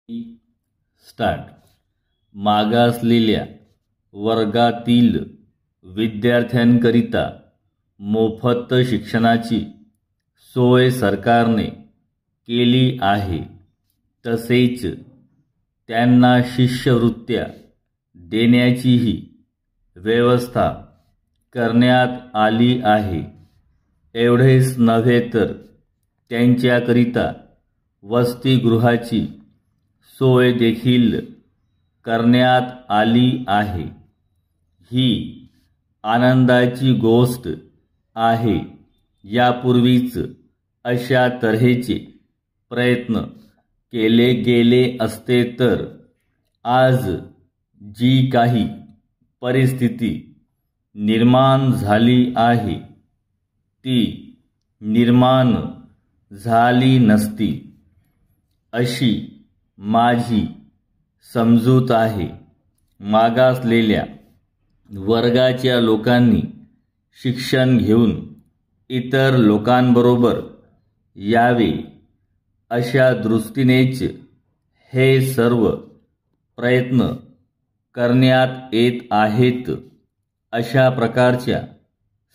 Start. मागासलेल्या वर्गातील विद्यार्थ्यांकरिता मोफत शिक्षणाची सोय सरकारने केली आहे. तसेच त्यांना शिष्यवृत्त्या देण्याचीही व्यवस्था करण्यात आली आहे. एवढेच नव्हे तर त्यांच्याकरिता वसतिगृहाची सोय देखील करण्यात आली आहे. ही आनंदाची गोष्ट आहे. यापूर्वीच अशा तऱ्हेचे प्रयत्न केले गेले असते तर आज जी काही परिस्थिती निर्माण झाली आहे ती निर्माण झाली नसती, अशी माझी समजूत आहे. मागासलेल्या वर्गाच्या लोकांनी शिक्षण घेऊन इतर लोकांबरोबर यावे अशा दृष्टीनेच हे सर्व प्रयत्न करण्यात येत आहेत. अशा प्रकारच्या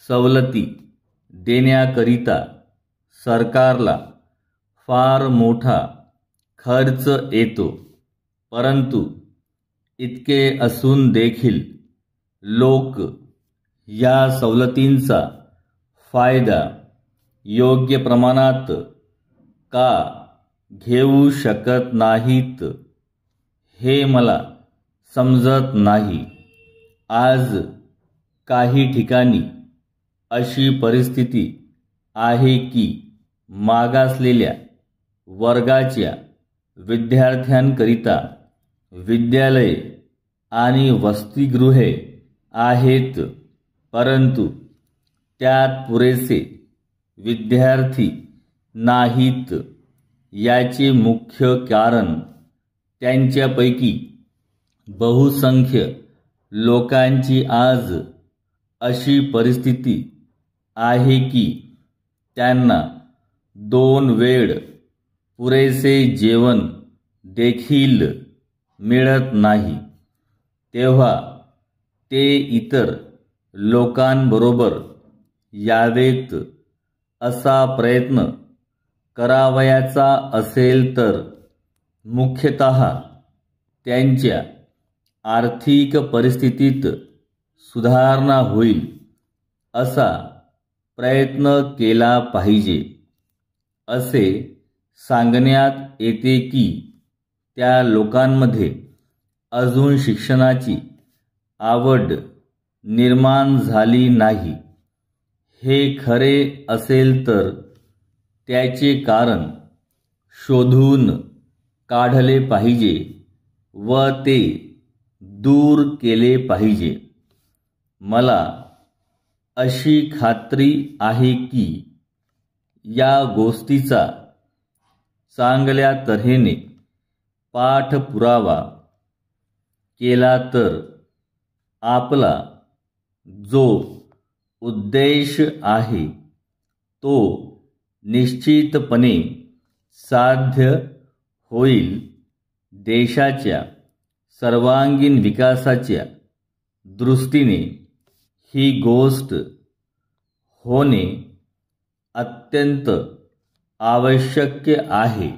सवलती देण्याकरिता सरकारला फार मोठा खर्च येतो. परंतु इतके असून देखील लोक या सवलतींचा फायदा योग्य प्रमाणात का घेऊ शकत नाहीत, हे मला समजत नाही. आज काही ठिकाणी अशी परिस्थिती आहे की मागासलेल्या वर्गाच्या विद्यार्थ्यांकरिता विद्यालये आणि वसतिगृहे आहेत, परंतु त्यात पुरेसे विद्यार्थी नाहीत. याचे मुख्य कारण त्यांच्यापैकी बहुसंख्य लोकांची आज अशी परिस्थिती आहे की त्यांना 2 वेळ पुरेसे जेवण देखील मिळत नाही. तेव्हा ते इतर लोकांबरोबर यावेत असा प्रयत्न करावयाचा असेल तर मुख्यतः त्यांच्या आर्थिक परिस्थितीत सुधारणा होईल असा प्रयत्न केला पाहिजे. असे सांगण्यात येते की त्या लोकांमध्ये अजून शिक्षणाची आवड निर्माण झाली नाही. हे खरे असेल तर त्याचे कारण शोधून काढले पाहिजे व ते दूर केले पाहिजे. मला अशी खात्री आहे की या गोष्टीचा चांगल्या तऱ्हेने पाठपुरावा केला तर आपला जो उद्देश आहे तो निश्चितपणे साध्य होईल. देशाच्या सर्वांगीण विकासाच्या दृष्टीने ही गोष्ट होणे अत्यंत आवश्यक आहे.